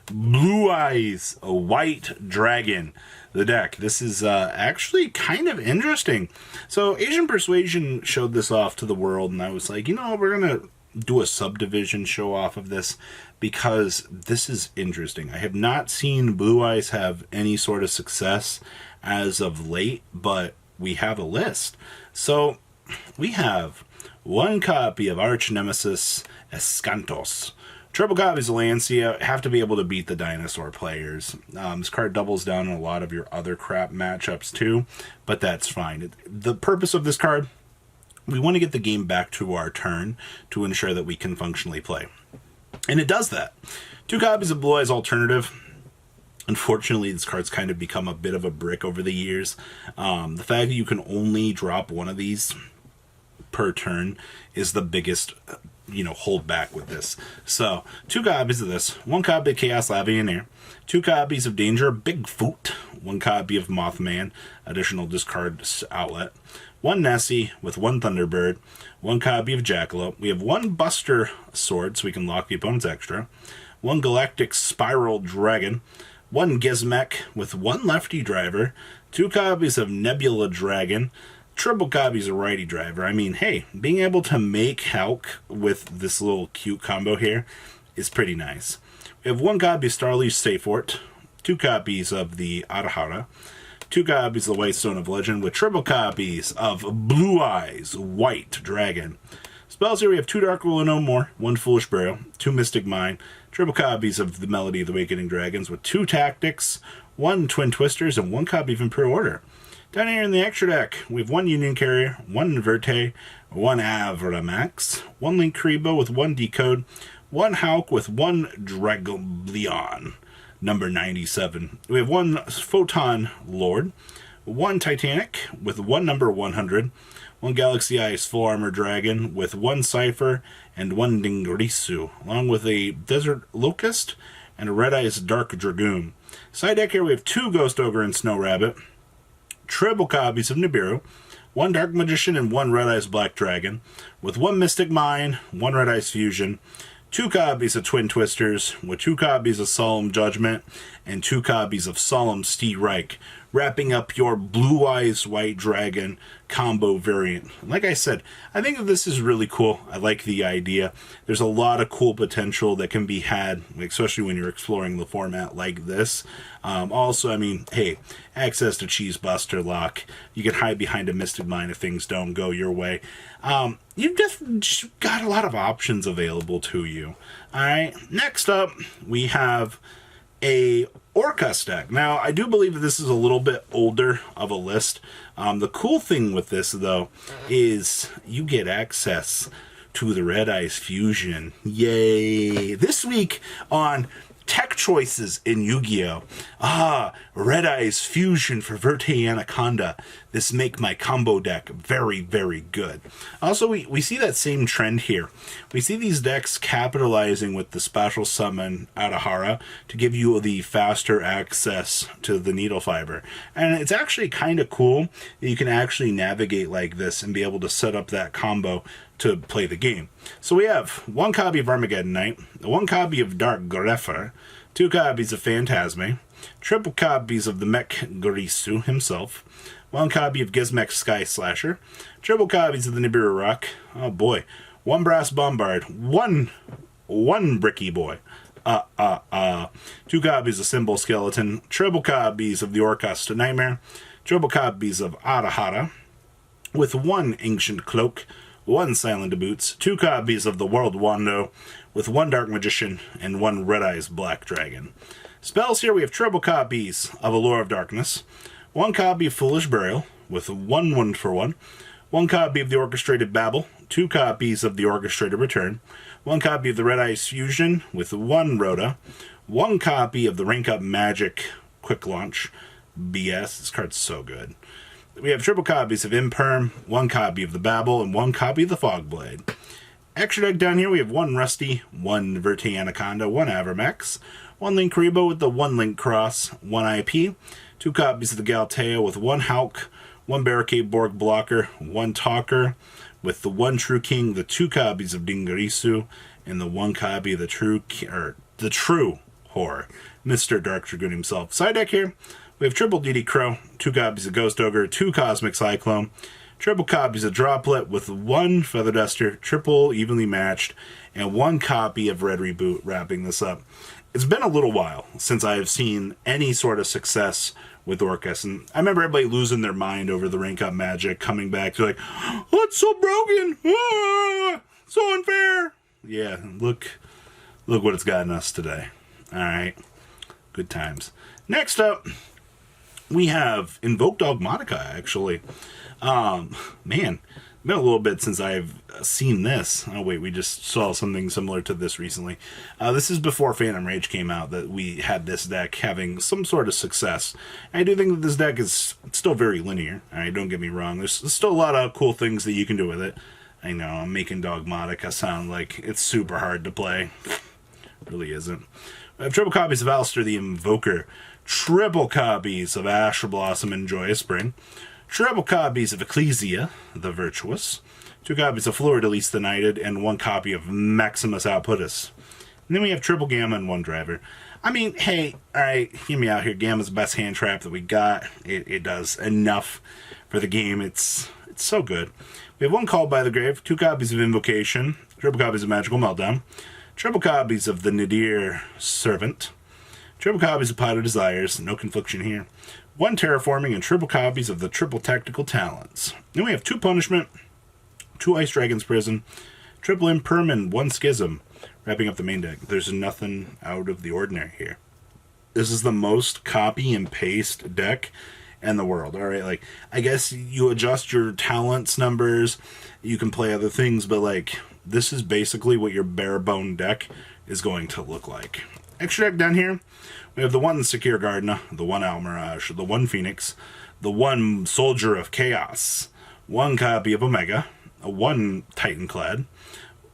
Blue Eyes, a White Dragon, the deck. This is actually kind of interesting. So Asian Persuasion showed this off to the world, and I was like, you know, we're going to do a subdivision show off of this because this is interesting. I have not seen Blue Eyes have any sort of success as of late, but we have a list. So we have one copy of Arch Nemesis Escantos. Triple copies of Lancia have to be able to beat the dinosaur players. This card doubles down on a lot of your other crap matchups too, but that's fine. The purpose of this card, we want to get the game back to our turn to ensure that we can functionally play. And it does that. Two copies of Blue Eyes Alternative. Unfortunately, this card's kind of become a bit of a brick over the years. The fact that you can only drop one of these per turn is the biggest hold back with this. So, two copies of this, one copy of Chaos Lavionaire, two copies of Danger Bigfoot, one copy of Mothman, additional discard outlet, one Nessie with one Thunderbird, one copy of Jackalope. We have one Buster Sword, so we can lock the opponent's extra, one Galactic Spiral Dragon, one Gizmek with one Lefty Driver, two copies of Nebula Dragon, triple copies of Righty Driver. I mean, hey, being able to make Hulk with this little cute combo here is pretty nice. We have one copy of Starleaf Safort, two copies of the Arahara, two copies of the White Stone of Legend, with triple copies of Blue Eyes White Dragon. Spells here, we have two Dark Will and No More, one Foolish Burial, two Mystic Mine, triple copies of the Melody of the Awakening Dragons, with two Tactics, one Twin Twisters, and one copy of Imperial Order. Down here in the extra deck, we have one Union Carrier, one Verte, one Avramax, one Link Kribo with one Decode, one Hulk with one Dragobleon, number 97. We have one Photon Lord, one Titanic with one number 100, one Galaxy Ice Full Armor Dragon with one Cypher and one Dingrisu, along with a Desert Locust and a Red Eyes Dark Dragoon. Side deck here, we have two Ghost Ogre and Snow Rabbit, triple copies of Nibiru, one Dark Magician and one Red Eyes Black Dragon, with one Mystic Mine, one Red Eyes Fusion, two copies of Twin Twisters, with two copies of Solemn Judgment, and two copies of Solemn Steed Reich, wrapping up your Blue Eyes White Dragon combo variant. Like I said, I think that this is really cool. I like the idea. There's a lot of cool potential that can be had, especially when you're exploring the format like this. Also, I mean, hey, access to Cheese Buster Lock. You can hide behind a Mystic Mine if things don't go your way. You've just got a lot of options available to you. Alright, next up, we have a Orcust deck. Now, I do believe that this is a little bit older of a list. The cool thing with this, though, is you get access to the Red Eyes Fusion. Yay! This week on Tech Choices in Yu-Gi-Oh! Red Eyes Fusion for Verte Anaconda. This make my combo deck very, very good. Also, we see that same trend here. We see these decks capitalizing with the special summon Arahara to give you the faster access to the needle fiber. And it's actually kind of cool that you can actually navigate like this and be able to set up that combo to play the game. So we have one copy of Armageddon Knight, one copy of Dark Greffer, two copies of Phantasme, triple copies of the Mech Gorisu himself, one copy of Gizmek Sky Slasher, triple copies of the Nibiru Rock, oh boy, one Brass Bombard, one Bricky Boy, two copies of Symbol Skeleton, triple copies of the Orcust Nightmare, triple copies of Arahara, with one Ancient Cloak, one Silent Boots, two copies of the World Wando, with one Dark Magician and one Red Eyes Black Dragon. Spells here, we have triple copies of Allure of Darkness, one copy of Foolish Burial, with one 1-for-1, one copy of the Orchestrated Babel, two copies of the Orchestrated Return, one copy of the Red Eyes Fusion, with one Rhoda, one copy of the Rank Up Magic Quick Launch. BS, this card's so good. We have triple copies of Imperm, one copy of the Babel, and one copy of the Fogblade. Extra deck down here, we have one Rusty, one Verte Anaconda, one Avramax, one Link Rebo with the one Link Cross, one IP, two copies of the Galteo with one Hulk, one Barricade Borg Blocker, one Talker, with the one true king, the 2 copies of Dingarisu, and the 1 copy of the true horror, Mr. Dark Dragoon himself. Side deck here, we have triple DD Crow, 2 copies of Ghost Ogre, 2 Cosmic Cyclone, triple copies of Droplet with 1 Feather Duster, triple evenly matched, and 1 copy of Red Reboot wrapping this up. It's been a little while since I have seen any sort of success with Orcust, and I remember everybody losing their mind over the Rank Up Magic, coming back to like, oh, it's so broken, ah, so unfair. Yeah, look what it's gotten us today. All right, good times. Next up, we have Invoked Dogmatika, actually. Man, been a little bit since I've seen this. Oh, wait, we just saw something similar to this recently. This is before Phantom Rage came out that we had this deck having some sort of success. And I do think that this deck is still very linear. All right, don't get me wrong. There's still a lot of cool things that you can do with it. I know, I'm making Dogmatika sound like it's super hard to play. It really isn't. I have triple copies of Alistair the Invoker, triple copies of Ash Blossom and Joyous Spring, triple copies of Ecclesia the Virtuous, 2 copies of Fleur-de-Lis the Knighted, and 1 copy of Maximus Outputus. And then we have triple Gamma and 1 driver. I mean, hey, alright, hear me out here. Gamma's the best hand trap that we got. It does enough for the game. It's so good. We have 1 Called by the Grave, 2 copies of Invocation, triple copies of Magical Meltdown, triple copies of the Nadir Servant, triple copies of Pot of Desires, no confliction here, 1 Terraforming, and triple copies of the Triple Tactical Talents. Then we have 2 Punishment, 2 Ice Dragon's Prison, triple Imperm, and 1 Schism, wrapping up the main deck. There's nothing out of the ordinary here. This is the most copy and paste deck in the world. All right, like, I guess you adjust your talents numbers, you can play other things, but like, this is basically what your bare bone deck is going to look like. Extra deck down here, we have the 1 Secure Gardener, the 1 Almirage, the 1 Phoenix, the 1 Soldier of Chaos, 1 copy of Omega, 1 Titanclad,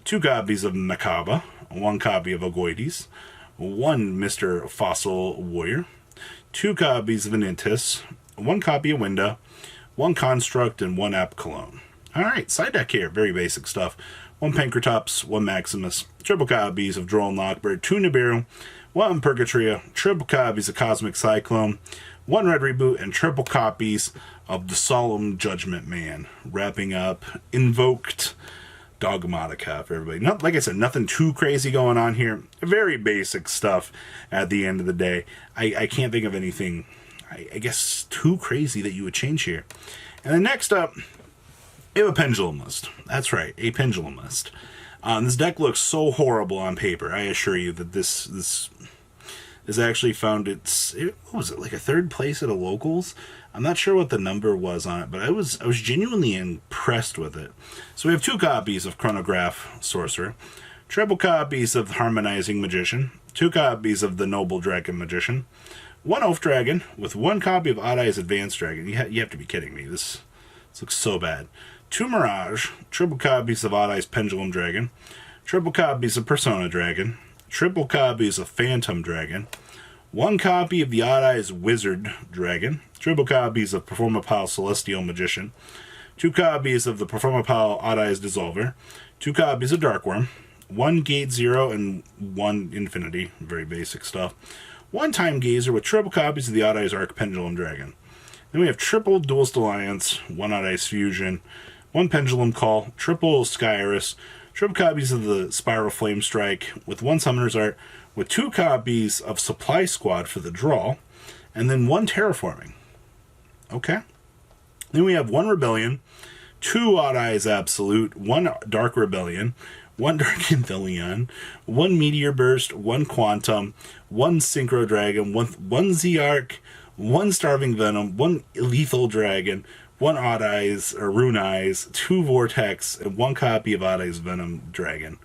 2 copies of Macabre, 1 copy of Ogoides, 1 Mr. Fossil Warrior, 2 copies of Anintis, 1 copy of Winda, 1 Construct, and 1 App Cologne. Alright, side deck here, very basic stuff. 1 Pankratops, 1 Maximus, triple copies of Droll and Lockbird, 2 Nibiru, 1 Purgatria, triple copies of Cosmic Cyclone, 1 Red Reboot, and triple copies of the Solemn Judgment Man, wrapping up Invoked Dogmatika for everybody. Not, like I said, nothing too crazy going on here. Very basic stuff at the end of the day. I can't think of anything, I guess, too crazy that you would change here. And then next up, we have a Pendulum List. That's right, a Pendulum List. This deck looks so horrible on paper. I assure you that this actually found what was it, like a 3rd place at a locals? I'm not sure what the number was on it, but I was genuinely impressed with it. So we have 2 copies of Chronograph Sorcerer, triple copies of Harmonizing Magician, 2 copies of the Noble Dragon Magician, 1 Oath Dragon with 1 copy of Odd Eyes Advanced Dragon. You have to be kidding me. This looks so bad. 2 Mirage, triple copies of Odd Eyes Pendulum Dragon, triple copies of Persona Dragon, triple copies of Phantom Dragon, 1 copy of the Odd Eyes Wizard Dragon, triple copies of Performapal Celestial Magician, 2 copies of the Performapal Odd Eyes Dissolver, 2 copies of Darkworm, 1 Gate Zero, and 1 Infinity, very basic stuff, 1 Time Gazer with triple copies of the Odd Eyes Arc Pendulum Dragon. Then we have triple Duelist Alliance, 1 Odd Eyes Fusion, 1 Pendulum Call, triple Skyris, triple copies of the Spiral Flame Strike, with 1 Summoner's Art, with 2 copies of Supply Squad for the draw, and then 1 Terraforming. Okay. Then we have 1 Rebellion, 2 Odd Eyes Absolute, 1 Dark Rebellion, 1 Dark Anthelion, 1 Meteor Burst, 1 Quantum, 1 Synchro Dragon, 1 Z-Arc, 1 Starving Venom, 1 Lethal Dragon, 1 Odd Eyes, or Rune Eyes, 2 Vortex, and 1 copy of Odd Eyes Venom Dragon.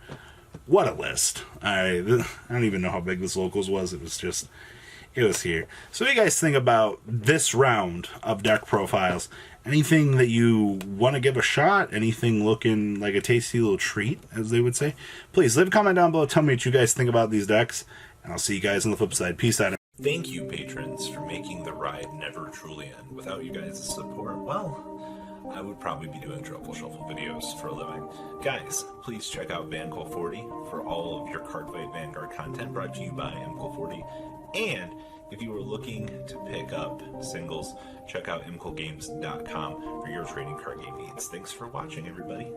What a list. I don't even know how big this locals was. It was here. So what do you guys think about this round of deck profiles? Anything that you want to give a shot? Anything looking like a tasty little treat, as they would say? Please leave a comment down below. Tell me what you guys think about these decks. And I'll see you guys on the flip side. Peace out. Thank you, patrons, for making the ride never truly end. Without you guys' support, well, I would probably be doing Truffle Shuffle videos for a living. Guys, please check out VanCole40 for all of your Cardfight Vanguard content brought to you by MCole40. And if you are looking to pick up singles, check out mcolegames.com for your trading card game needs. Thanks for watching, everybody.